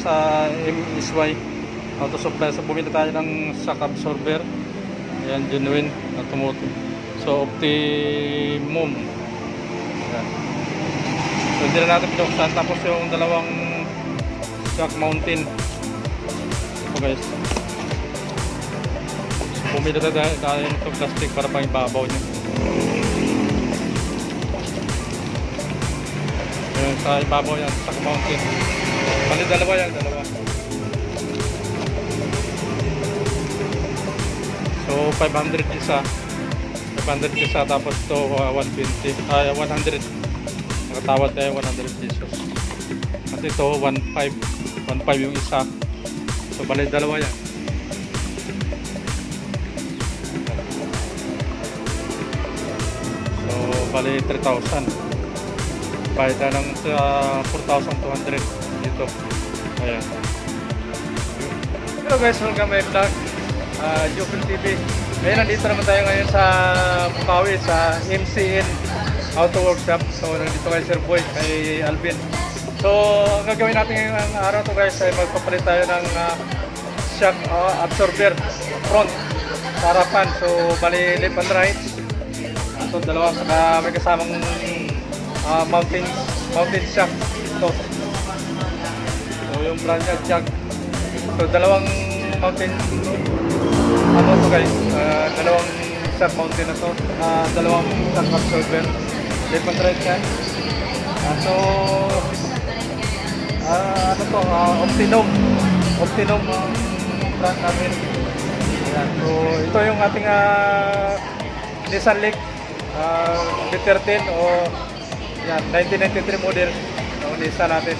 sa MSY Auto Supply. So bumili tayo ng shock absorber. Ayan, genuine automotive. So Optimum. Ayan. So hindi na natin pinuksan. Tapos yung dalawang shock mountain. Ito guys. So bumili tayo ng plastic para pang ibabaw niya. Ayan, sa ibabaw yan, shock mountain. Bali dalawa yan, dalawa. So 500 isa. 500 isa, tapos to 120. 100. Nakatawad tayo 100 pesos. At ito 1.5. 1.5 yung isa. So bali dalawa yan. So bali 3,000. Bayad na ng 4,200 dito. Ayan. Hello guys, welcome my vlog. Jopel TV. Ngayon nandito naman tayo ngayon sa Bukawi, sa MCN Auto Workshop. So nandito kay Sir Boy, kay Alvin. So ang gagawin natin ngayong araw to guys ay magpapalit tayo ng shock absorber front sa harapan. So bali left and right. So dalawa, saka may kasamang mountain shock ito. So yung brand niya jack. So dalawang mountain ano to guys, dalawang shock mountain na to, dalawang shock absorber left and right yan. So ano to, Optimum brand namin. Ayan. So ito yung ating Nissan Leaf B13 o yan, 1993 model ng Nissan natin.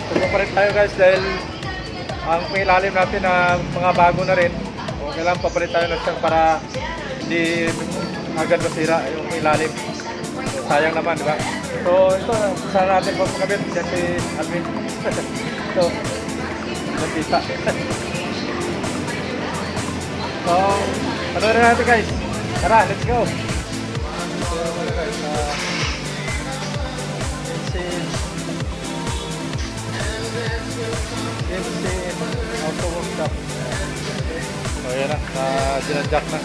So papalit tayo guys dahil ang pingilalim natin na mga bago na rin. O kailangan papalit tayo na siya para hindi agad masira yung pingilalim. So sayang naman, di ba? So ito, sana natin pagkabit. Yan si Alvin. So, nagpita. So, panoorin natin guys. Tara, let's go! So guys, MCN Auto Workshop. So yan na, dinadjak na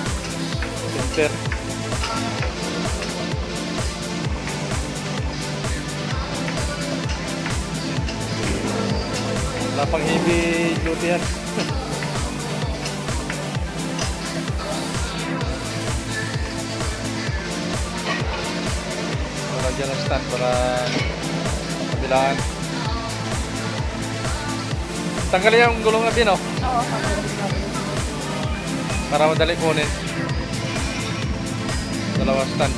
center. Wala pang heavy duty yan. Wala dyan ang stand para kabilaan. Tanggalin yung gulong natin, no? Oo, para madali kunin. Dalawa stand.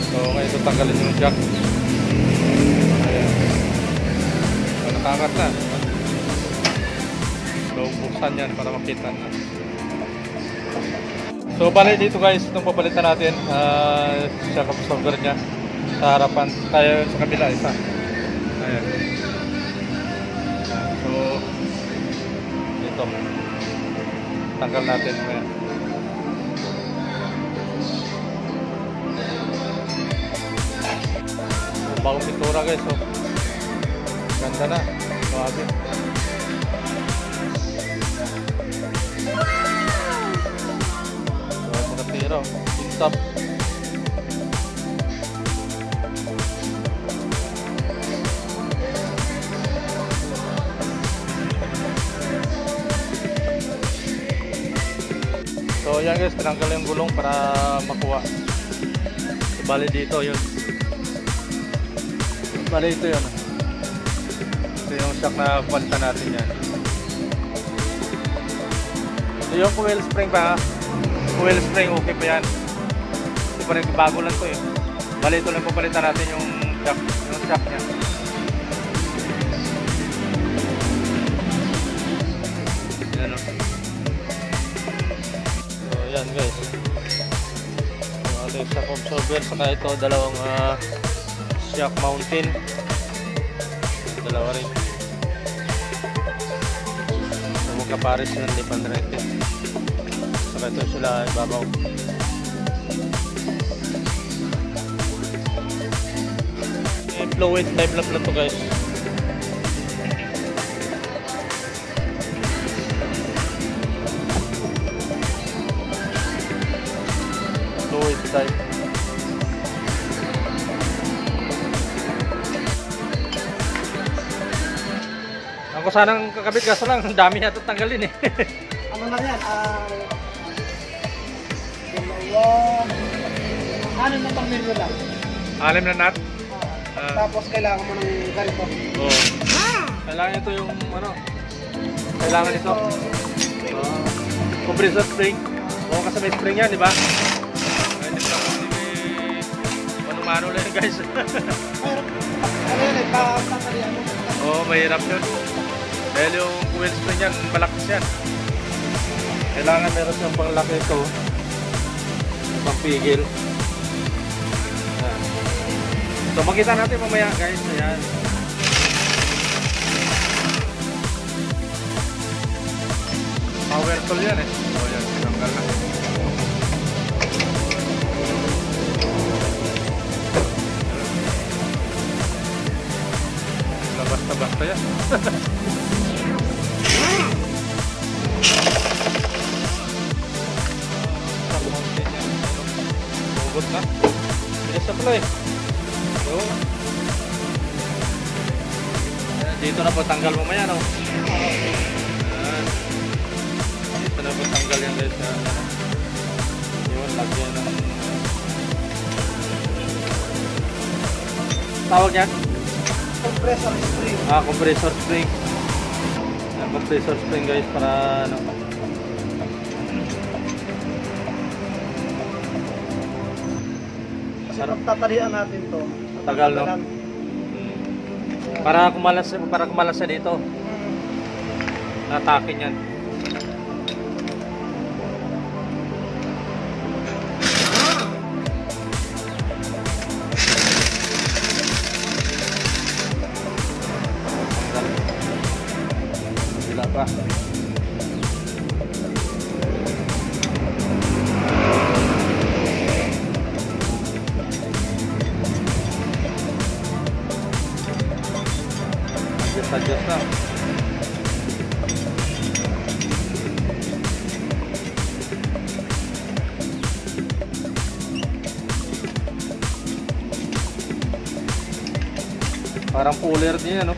So ngayon ito tanggalin yung jack. Ayan. So, nakaangat na. So buksan yan para makita na. So balik dito guys, itong papalitan natin, shock absorber nya sa harapan, tayo sa kabila isa. Ayan. So dito tanggal natin. Ayan. So, bagong pintura guys. So ganda na. Grabe. So mga tiro, tip-top. So yan guys, tinanggal yung gulong para makuha. So, bali dito yun. Bali ito yun. Ito yung shock na palitan natin yan. So yung coil spring pa, coil spring okay pa yan. Ito pa rin, bago lang to eh. Bali ito lang papalitan natin yung shock nya. Yan o. Yan guys, yung ating shock absorber, saka ito dalawang shock mountain, dalawa rin. So magkapares yun, di panrete. Saka ito sila ibabaw. fluid type lang to guys. Fluid type. Ako sanang kakabit kaso lang, ang dami na tatanggalin eh. Ano na yan? Ano na pang-milyo lang? 6 na nut. Tapos kailangan mo ng ganito. Oo. Kailangan ito yung ano. Kailangan ito. Compressor spring. Oo, kasi may spring yan, di ba? Hindi pa kasi may mano-mano lang yun, guys. Ano yan eh, pakakalian mo. Oo, mahirap yun. Dahil yung wheel spring yan, malakas yan. Kailangan meron siyang panglaki ito. Pampigil. Ayan. So makita natin mamaya guys. Ayan. Power tool yan eh. So yan, tinanggal na. Basta-basta yan. Hugot na. Bilis na pala eh. So, dito na po tanggal mamaya no. Dito na po tanggal yan guys. Yun, lagyan ng tawag yan? Compressor spring. Compressor spring. Compressor spring guys para ano. Kasi pagtatalian natin to. Tagal no. Para kumalas siya dito. Natakin yan. Sila pa. Adjust na. Parang puller din yan, no?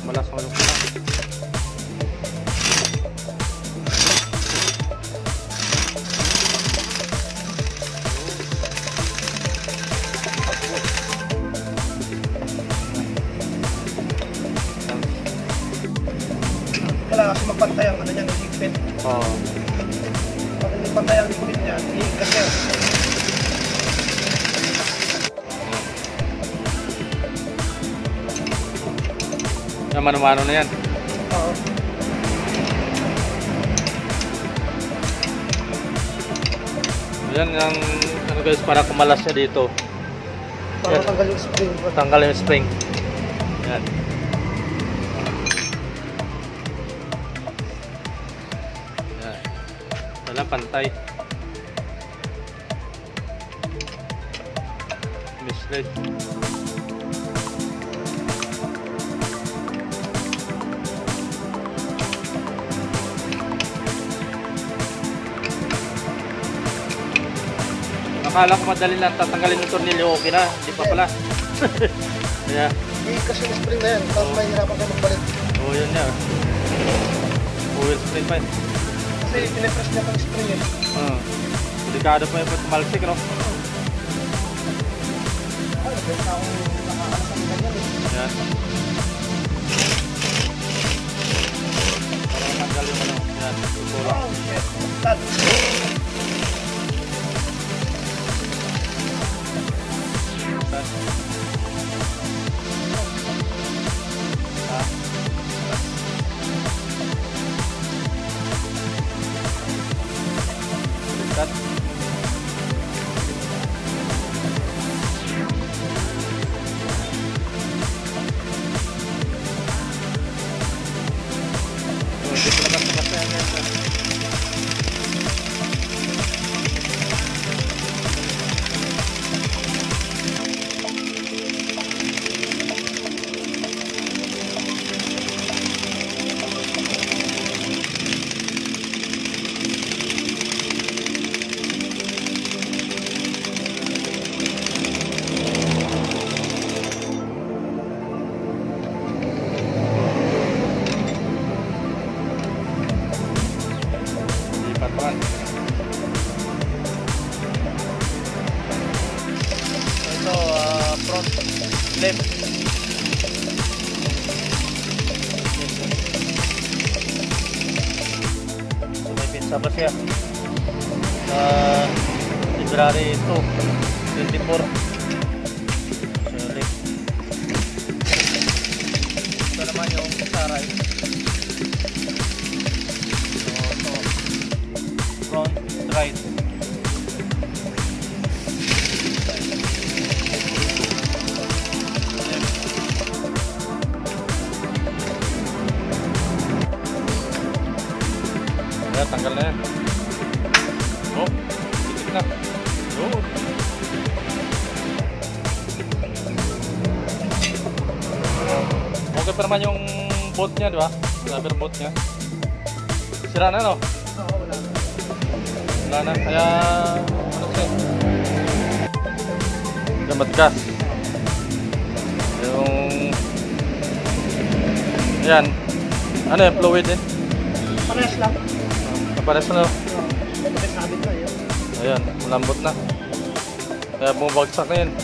Malas mo lang. Kailangan kasi magpantay ang ano niyan, yung higpit. Oo. Pag hindi pantay ang higpit niyan, hihigas yan. Yan, mano-mano na yan. Oo. Yan ang ano guys, para kumalas siya dito. Para tanggal yung spring. Tanggal yung spring. Yan. Yan. Wala, pantay. Misled. Akala ko madali lang tatanggalin yung tornilyo, okay na, hindi pa pala. Kaya, Hihigas yung spring na yan, tapos mahihirapan ka magbalik. oo yun niya. Oil spring pa yun. Kasi pinipress niya pang spring eh. Delikado pa yung tumalsik, no? Ano, benta akong nakakalas ng ganyan eh. Yan. Para matanggal yung ano, yan, tutulak. Oh shit, tad. left. So may pizza pa siya. February 2, 24. So left. Ito naman yung saray. So ito. Front right. Tanggal na yan. Oh, titik na. Oh. Okay pa naman yung boat niya, di ba? Rubber boat niya. Sira na, no? Oo, wala na. Wala na, kaya ano siya? Matigas. Yung yan. Ano yung fluid eh? Parehas lang. Kapares na. Ito may sabit na yun. Ayan, malambot na. Kaya bumabagsak na yun.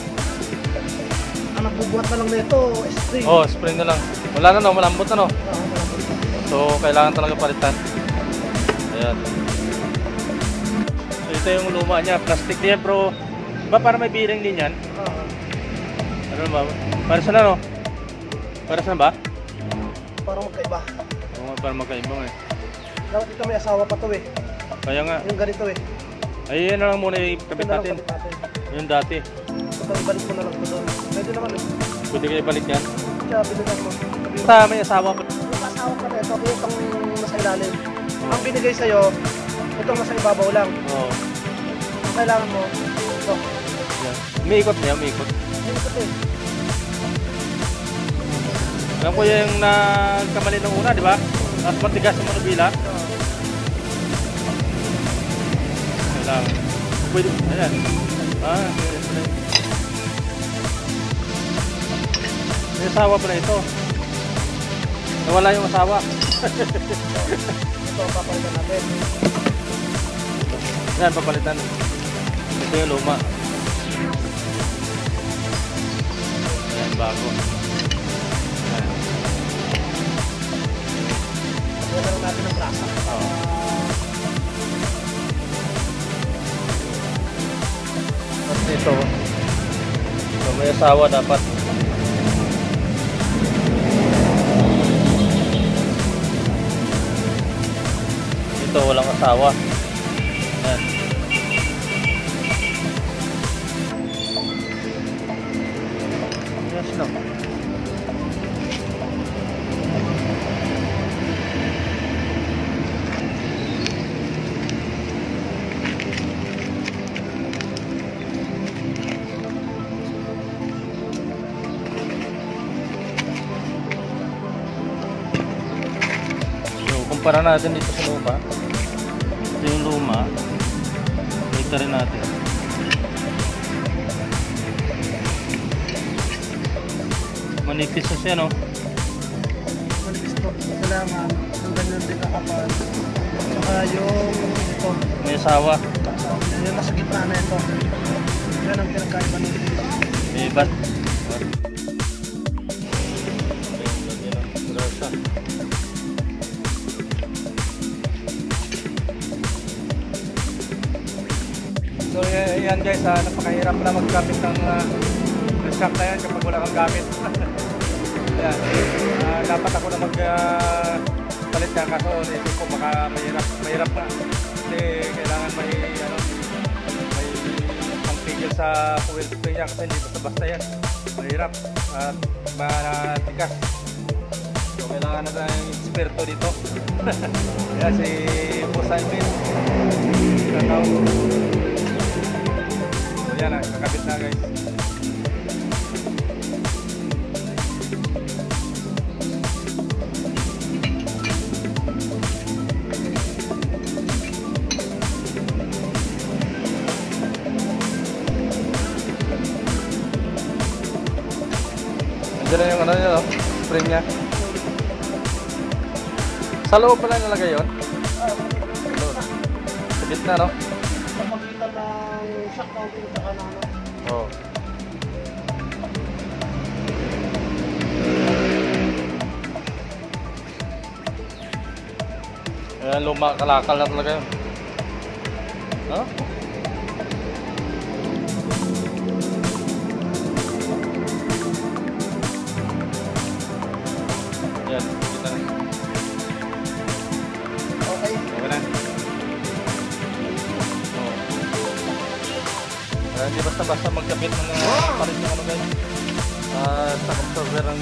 Ang nagbubuhat na lang na ito, spring. Oh, spring na lang. Wala na, no? Malambot na, no? Oo, malambot na. So, kailangan talaga palitan. Ayan. So, ito yung luma niya. Plastic niya, bro. Ba, para may bearing din yan? Oo. Ano ba? Pares na, no? Pares na ba? Parang magkaiba. Oo, para magkaibang eh. Dapat ito may asawa pa to eh. Kaya nga. Yung ganito eh. Ay, yan na lang muna ikabit Ito na lang natin. kabit natin. Yung dati. Ito, ibalik mo na lang ito doon. Pwede naman eh. Pwede kayo ibalik yan. Kaya binigyan mo. Sa may asawa pa. Yung asawa pa na ito, yung pang nasa ilalim. Ang binigay sa'yo, itong nasa ibabaw lang. Oo. Ang kailangan mo, ito. Yan. Umiikot niya, umiikot. Yung ito eh. Alam ko yung nagkamali ng una, di ba? Tapos matigas sa manubila. Kailangan. Pwede, ayan. Pwede. May asawa pala ito. Nawala yung asawa. Ito, papalitan natin. Yan, papalitan. Ito yung luma. Ayan, bago. Ayan. Wala lang natin ng brasa. Oo. At ito, so may asawa dapat. Ito walang asawa. Ayan. Yes, no. Kumpara natin dito sa luma. Ito yung luma. Ito rin natin. Manipis na siya, no? Manipis to. Kailangan yung ganyan din kakapal. Saka yung ito. May asawa. Yung nasa gitna na ito. Yan ang pinagkaiba nito. May ibat. Lagyan ng grasa. So yan guys, napakahirap na maggamit ng shock na yan kapag wala kang gamit. Ayan, dapat ako na palit yan kaso isip ko baka mahirap na. Kasi kailangan may pangpigil sa fuel spring niya kasi hindi basta-basta yan. Mahirap at matigas. So kailangan na tayong eksperto dito. Kaya si Boss Alvin. Yan na, kakabit na guys. Nandiyan na yung ano niya, spring niya. Sa loob pala nalagay yun? Sa gitna, no? Sa pagitan ng shock mounting sa kanan. Oo. luma kalakal na talaga yun. No? Yan, kita na. Okay. Okay na. Oh. Hindi basta-basta magkabit ng palit ng ano guys. Sa absorber ng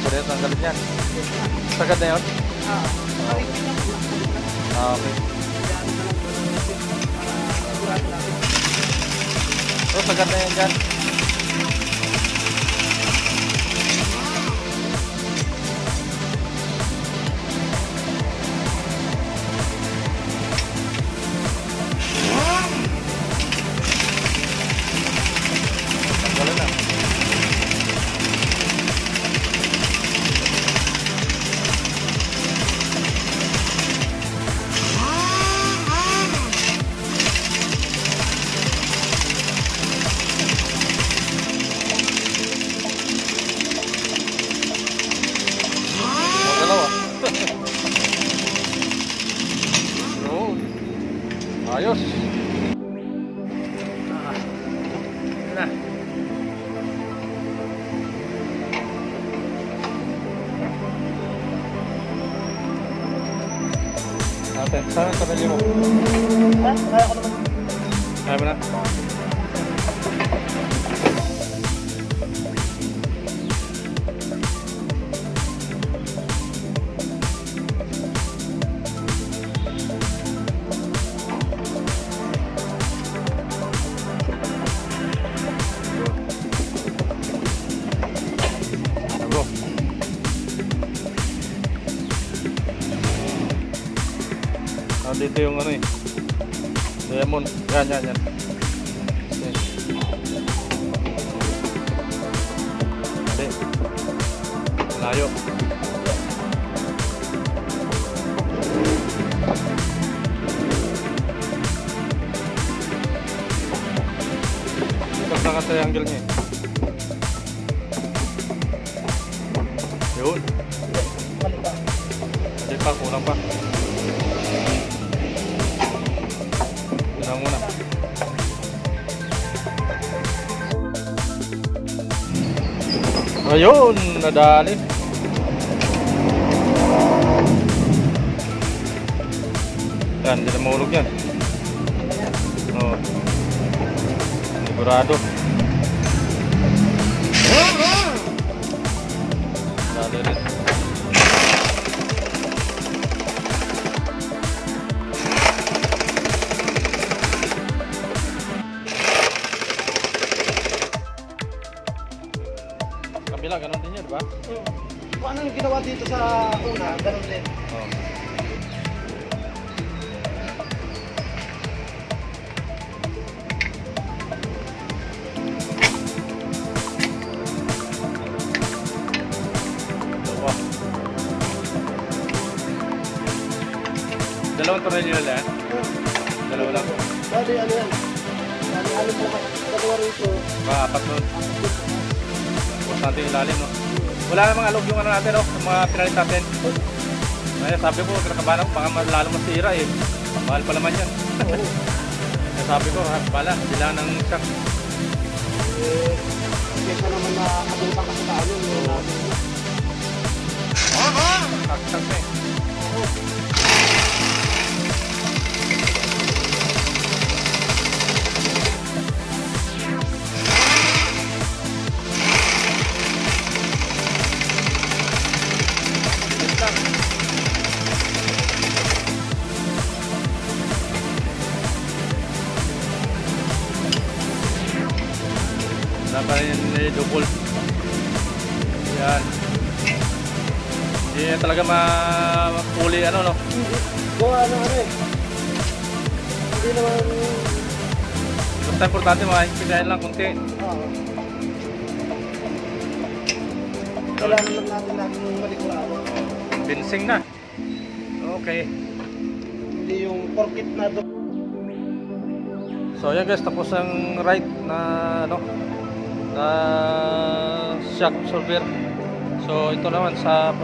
pwede na tanggalin yan. Sagad na yun? Okay. So, sagad na yan dyan. Tanggalin na. Ayos. Nah. Natin, saan ang sarili mo? Kaya ko naman. Kaya mo na? Dito yung ano eh, diamond. Yan. Okay. Dali. Layo. Ito sa triangle niya eh. Yun. Hindi pa, kulang pa. Muna. Ayun, nadali. Yan, hindi na mahulog yan. Oh. Sigurado. Dali rin. Kabila, ganun din yun, di ba? Kung ano yung ginawa dito sa una, ganun din. Oh. Dalawang tornilyo nila yan? Dalawa lang? Dali, ano yan? Dali, alam mo, dalawa rito. Apat nun. Tapos natin yung ilalim, no? Wala namang alog yung ano natin, no? Yung mga pinalit natin. Kaya sabi ko, kinakabahan ako, baka lalo masira eh. Mahal pa naman yan. Kaya sabi ko, bala, sila ng shock. Kesa naman na abutan ka sa tayo. Shock eh. Dapat yung double. Yan. Hindi yan talaga mapuli ano, no? Gawa na ano eh. Hindi naman... Basta importante makikitahin lang kunti. Kailangan lang natin maligurado. Binsing na. Okay. Hindi yung porkit na doon. So yan guys, tapos ang right na ano na shock absorber. So ito naman sa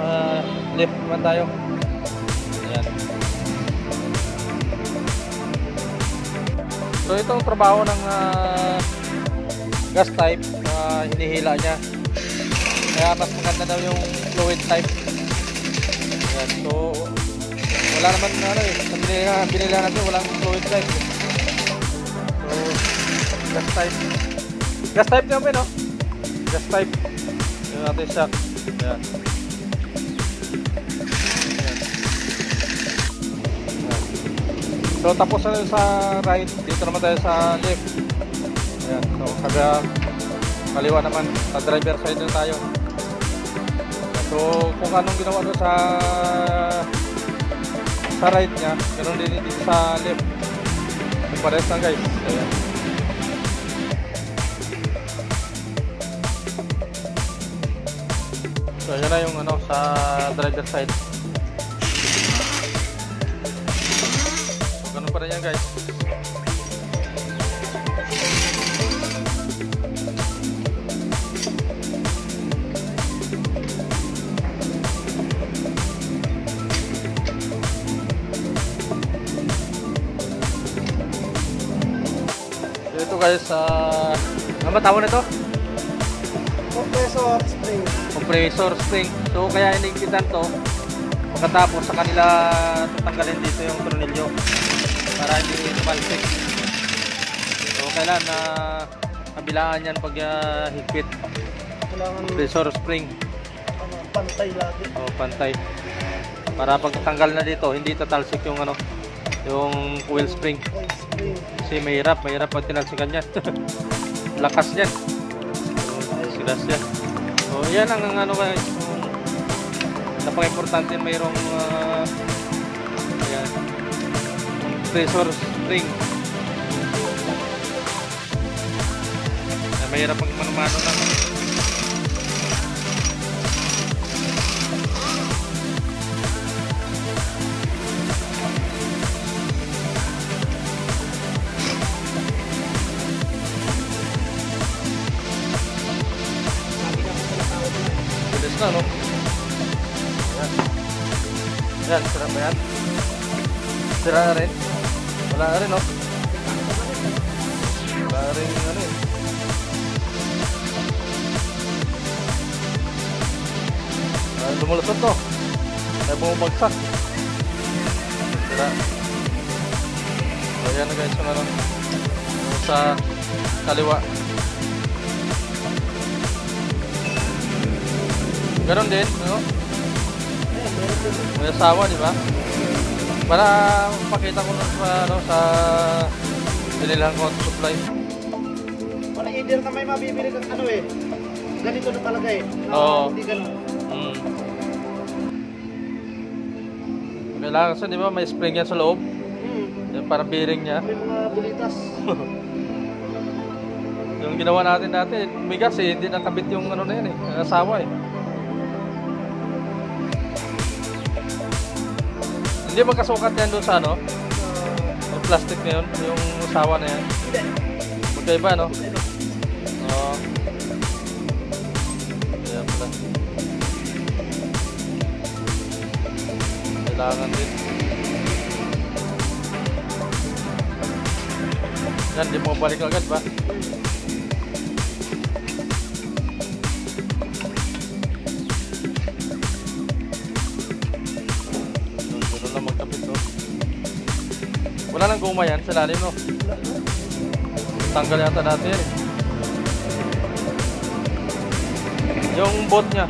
left naman tayo. Ayan. So itong trabaho ng gas type na hinihila niya. Kaya mas maganda daw yung fluid type. Ayan. So wala naman ano eh, binili natin walang fluid type. So gas type. Gas type naman no? Gas type. Yung ating shock. Ayan. So tapos na sa right, dito naman tayo sa left. Ayan, so kaliwa naman, sa driver side na tayo. So kung anong ginawa doon sa right niya, ganoon din dito sa left. Pares lang guys. Ayan. So yan na yung ano sa driver side. Ganun pa rin yan guys. Ito guys, ano ba tawag nito? Compressor spring. Compressor spring. So kaya inigpitan to pagkatapos sa kanila tatanggalin dito yung tornilyo para hindi tumalsik. So kailangan na kabilaan yan pag higpit. Kailangan Compressor spring. pantay lagi. O pantay. Para pag tanggal na dito hindi tatalsik yung ano yung coil spring. Oil spring. Kasi mahirap pag tinalsikan yan. Lakas yan. Silas yan. So yan ang ano guys. Napaka-importante mayroong ayan, compressor spring. Mahirap pag mano-mano lang. Bilis na no? Yan, sira ba yan? Sira na rin? Wala na rin, no? Wala na rin, ano eh. Lumulusot to. Kaya bumabagsak. Sira. So, yan na guys, yung ano. Yung sa kaliwa. Ganon din, no? May asawa, di ba? Para pakita ko nun sa, ano, sa binilhan ko at supply. Wala either ka may mabibili ng ano eh. Ganito na talaga eh. Oo. Hindi ganun. Kailangan kasi, di ba, may spring yan sa loob. Yung parang bearing niya. May mga bulitas. Yung ginawa natin dati, bigas eh, hindi nakabit yung ano na yan eh, yung asawa eh. Hindi magkasukat yan doon sa ano? Yung plastic na yun, yung sawa na yan. Magkaiba, no? Oo. Ayan pala. Kailangan din. Yan, di mo balik agad ba? Wala nang guma yan sa lalim, no? Tanggal yata dati yan eh. Yung boat niya.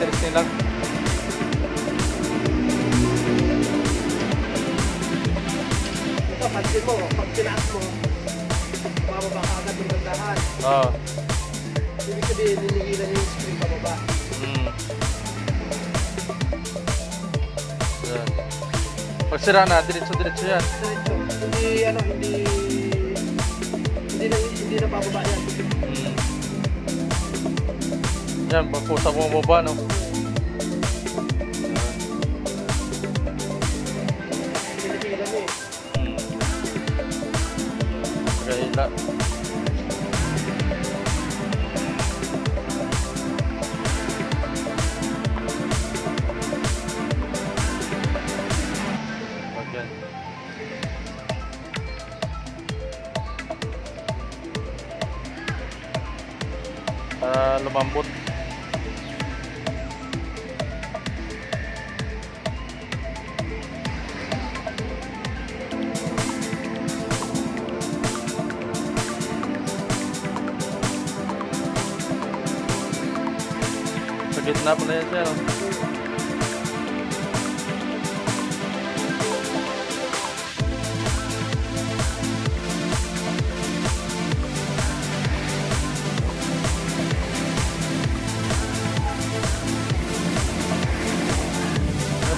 Tiristin lang. Ito, pansin mo, pag tinaas mo, mababa ka agad yung bandahan. Oo. Ibig sabihin, niligilan yung spring pababa. Yan. Pag sira na, diretso-diretso yan. Diretso. Hindi na pababa yan. Yan, pagpusa ko mababa, no? Niligilan eh. kabila. Yan. Para lumambot. Sa gitna pala yan siya, no?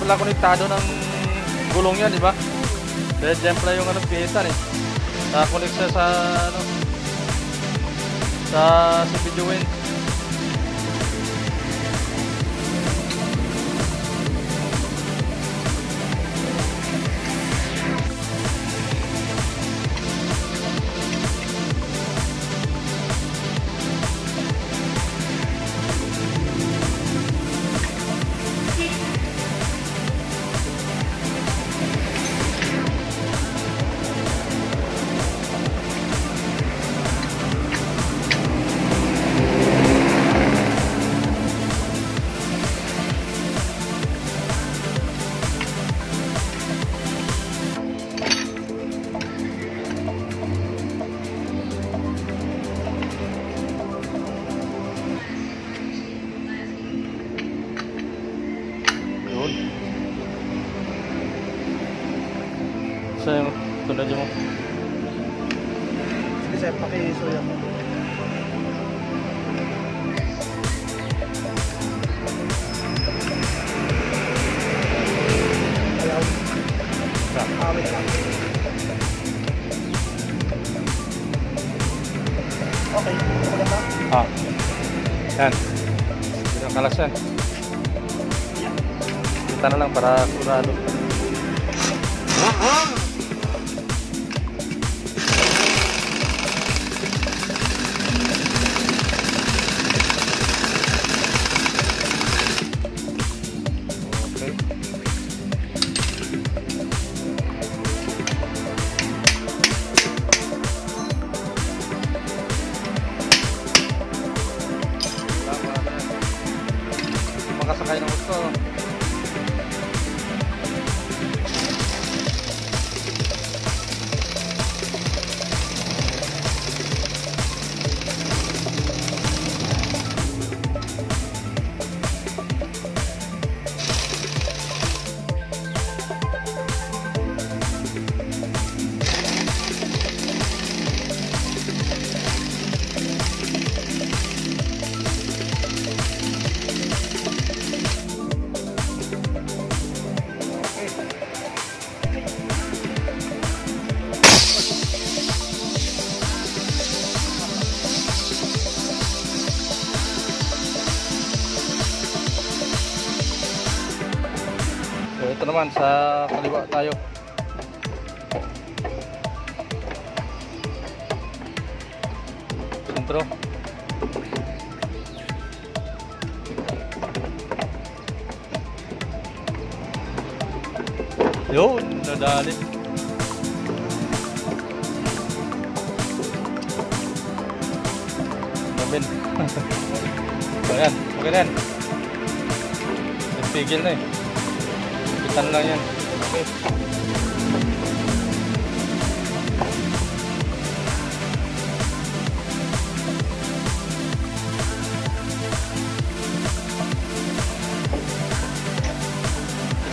Wala konektado ng gulong yan, di ba? Dahil dyan pala yung ano, piyesa eh. Nakakonect siya sa ano, sa video win. Sa yung tunad mo. Sige sir, pakisuyo. Ayaw. Awit lang. Okay, wala ba? Yan. Pinakalas yan. Kita na lang para kurado. Makasakay ng gusto. Ito naman sa kaliwa tayo. Sentro. Yun, nadali. Namin. Ayan, okay na yan. Nagpigil na eh. Pitan lang yan. Okay.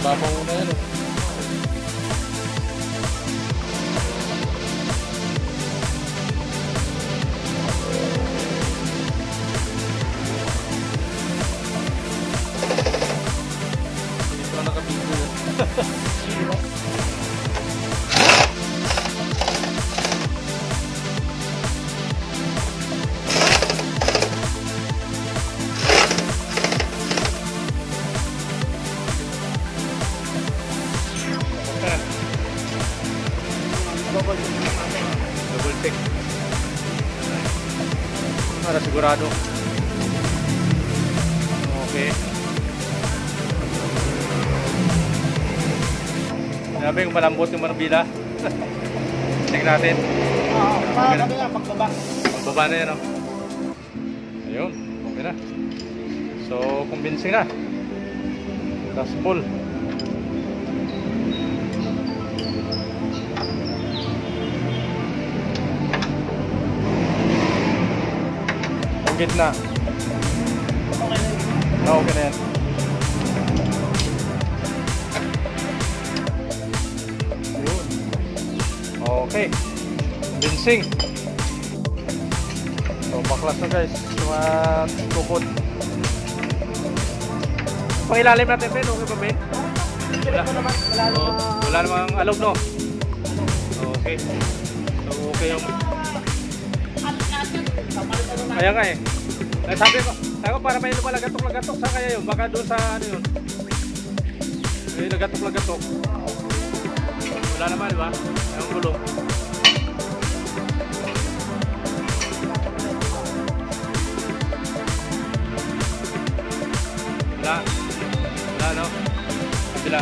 Ibabaw muna yan eh. sigurado. Okay. Sabi kung malambot yung manubila. Check natin. Oo, ano yan, pagbaba. Pagbaba na yan, oh. Ayun, okay na. So, convincing na. That's full. Ang gitna. Okay na yun. Okay na yan. Ayun. Okay. Convincing. So, baklas na guys. Mga tukod. Pangilalim natin, Ben. Okay ba, Ben? Wala naman. Wala namang alog, no? Okay. So, okay yung... Kaya nga eh. Sabi ko para may lumalagatok-lagatok. Saan kaya yun? Baka doon sa ano yun? May lagatok-lagatok. Wala naman, di ba? Ayong gulong. Wala. Wala, no? Kabila.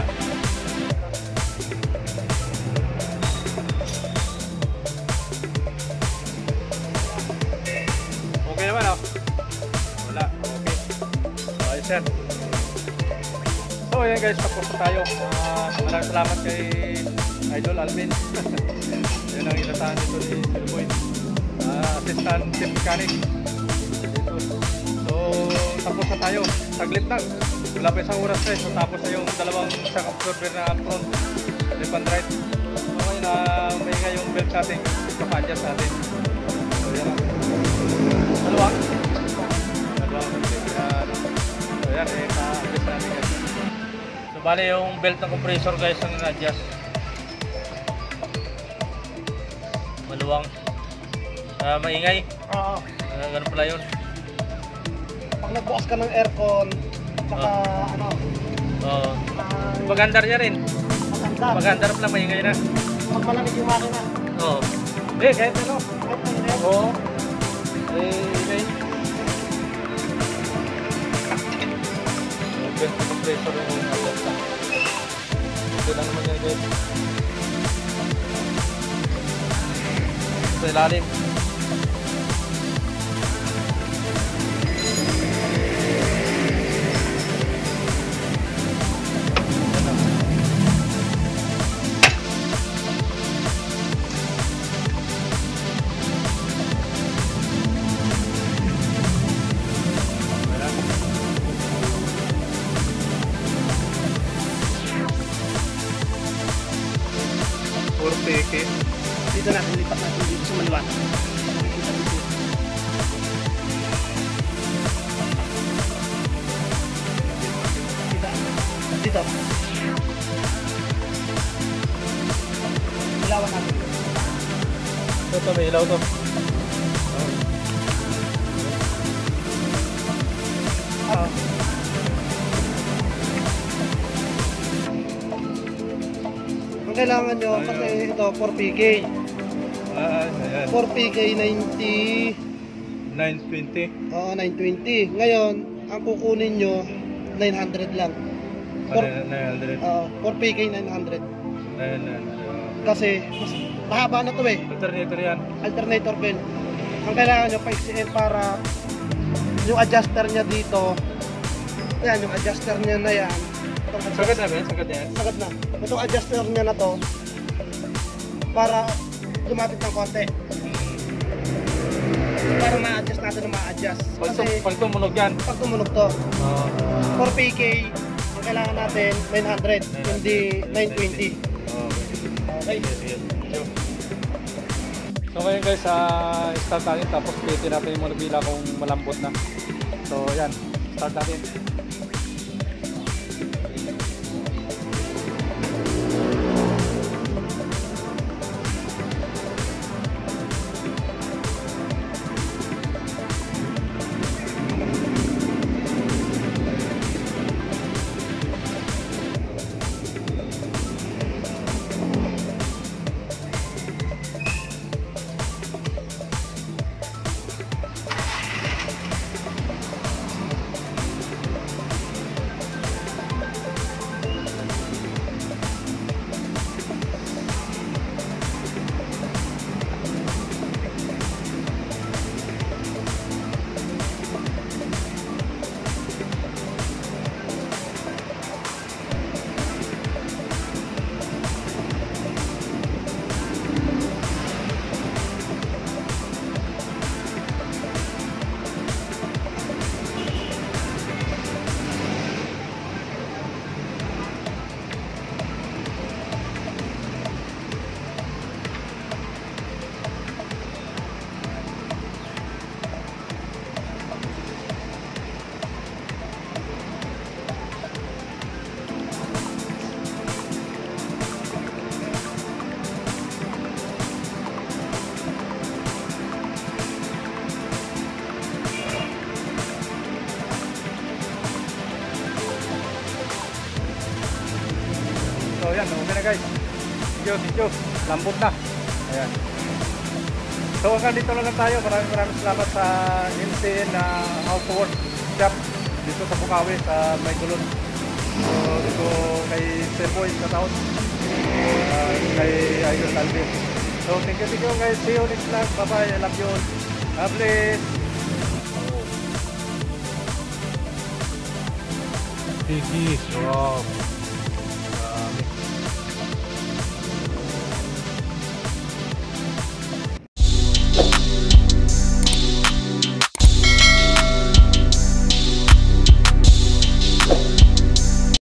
Okay naman, oh. Wala. Okay. So, ayos yan. So, ayan guys. Tapos na tayo. Maraming salamat kay Idol Alvin. Yan ang inasahan dito ni Sir Boy. Assistant Chief Mechanic. Dito. So, tapos na tayo. Saglit lang. Wala pa isang oras guys. So, tapos na yung dalawang shock absorber na front. Left and right. So, ngayon may nga yung belt natin. Ipapa-adjust natin. So, yan lang. Dalawang. So, yan. Ipapa-adjust natin guys. So, bali yung belt ng compressor guys ang na-adjust. Maluwang. Maingay. Oo. Ganun pala yun. Pag nagbukas ka ng aircon, tsaka ano, Pag-andar niya rin. maganda. Pag-andar pala maingay na. Pag malamig yung makina. Oo. Hindi, kahit ano. Kahit ano yan. Oo. Okay. Okay, compressor yung adjust. Okay lang naman yan guys. Sa ilalim. Puro peke. Dito natin, lipat natin dito sa maluwan. Makikita dito. Kita. Dito. Ilawan natin. Ito, may ilaw to. Oo. Ang kailangan nyo, kasi ito 4PK. Ayan. 4PK 90. 920. Oo, 920. Ngayon, ang kukunin nyo, 900 lang. 900. 4PK 900. 900. Kasi, mas mahaba na to eh. Alternator yan. Alternator pin. Ang kailangan nyo, paiksiin para yung adjuster niya dito. Yan, yung adjuster niya na yan. Sagad na ba yan? Sagad na yan? Sagad na. Itong adjuster niya na to, para lumapit ng konti. Para ma-adjust natin na ma-adjust. Pag tumunog yan. Pag tumunog to, 4PK, ang kailangan natin 900, hindi 920. Okay. So ngayon guys, start natin tapos piti natin yung manubila kung malambot na. So yan, start natin. Ayan, okay na guys. Thank you. Lambot na. Ayan. So hanggang dito lang tayo. Maraming salamat sa MCN na Outdoor Shop dito sa Bukawi, sa Maygulon. So dito kay Sir Boy sa taon. Kay Idol Alvin. So thank you guys. See you next vlog. Bye bye. I love you all. God bless. Wow.